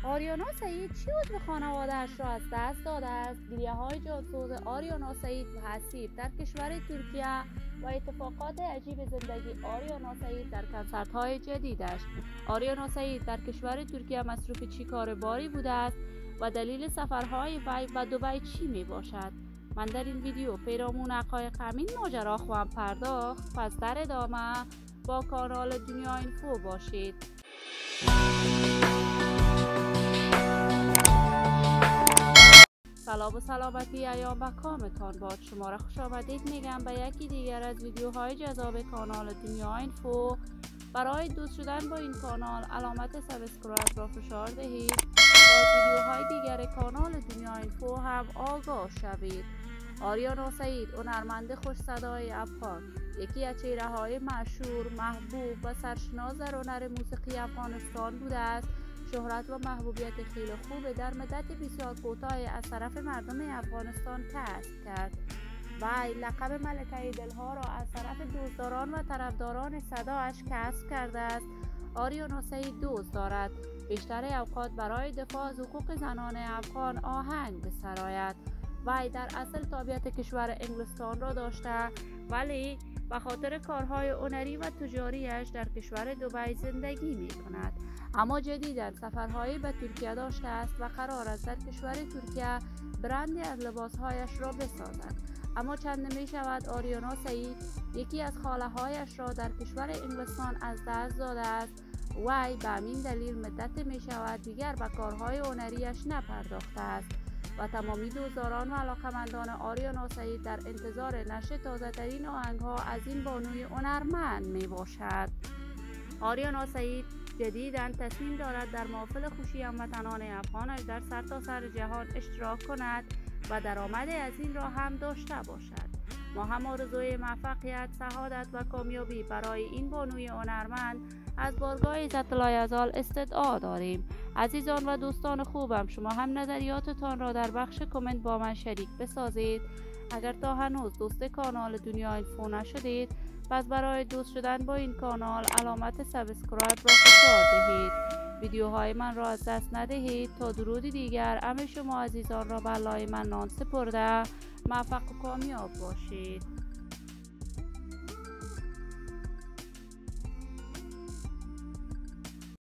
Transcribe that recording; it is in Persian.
آریانا سعید چی عضو خانواده‌اش را از دست داده است؟ ویدیوهای جاسوس آریانا سعید و حسیر در کشور ترکیه و اتفاقات عجیب زندگی آریانا سعید در کنسرت‌های جدیدش. آریانا سعید در کشور ترکیه مصروف چی کار باری بوده است و دلیل سفرهای وی و دبی چی می باشد؟ من در این ویدیو پیرامون حقایق همین ماجرا خواهم پرداخت، پس در ادامه با کانال دنیا اینفو باشید. سلام و سلامتی ایام و کامتان باد. شما را خوش آمدید میگم به یکی دیگر از ویدیوهای جذاب کانال دنیا اینفو. برای دوست شدن با این کانال علامت سابسکرایب را فشار دهید تا از ویدیوهای دیگر کانال دنیا اینفو هم آگاه شوید. آریانا سعید، هنرمند خوش صدای افغان، یکی از چهره‌های مشهور، محبوب و سرشناس در هنر موسیقی افغانستان بوده است. شهرت و محبوبیت خیلی خوب در مدت بسیار کوتاه از طرف مردم افغانستان کسب کرد. وی لقب ملکه دلها را از طرف دوستداران و طرفداران صدایش کسب کرده است. آریانا سعید دوست دارد بیشتر اوقات برای دفاع از حقوق زنان افغان آهنگ بسراید. وی در اصل تابعیت کشور انگلستان را داشته، ولی به خاطر کارهای هنری و تجاریش در کشور دبی زندگی می کند. اما جدیداً سفرهایی به ترکیه داشته است و قرار است در کشور ترکیه برندی از لباسهایش را بسازد. اما چند می شود آریانا سعید یکی از خاله هایش را در کشور انگلستان از دست داده است. وی به همین دلیل مدت می شود دیگر به کارهای هنریش نپرداخته است و تمامی دوستداران و علاقمندان آریانا سعید در انتظار نشر تازه ترین آهنگ‌ها از این بانوی هنرمند می باشد. آریانا سعید جدیداً تصمیم دارد در محفل خوشی هموطنان افغانش در سرتاسر جهان اشتراک کند و درآمد از این را هم داشته باشد. ما هم آرزوی موفقیت، سعادت و کامیابی برای این بانوی هنرمند از بارگاه عزت لایزال استدعا داریم. عزیزان و دوستان خوبم، شما هم نظریاتتان را در بخش کامنت با من شریک بسازید. اگر تا هنوز دوست کانال دنیا اینفو نشدید، پس برای دوست شدن با این کانال علامت سابسکرایب را فشار دهید. ویدیوهای من را از دست ندهید. تا درودی دیگر همه شما عزیزان را به لای منان سپرده موفق و کامیاب باشید.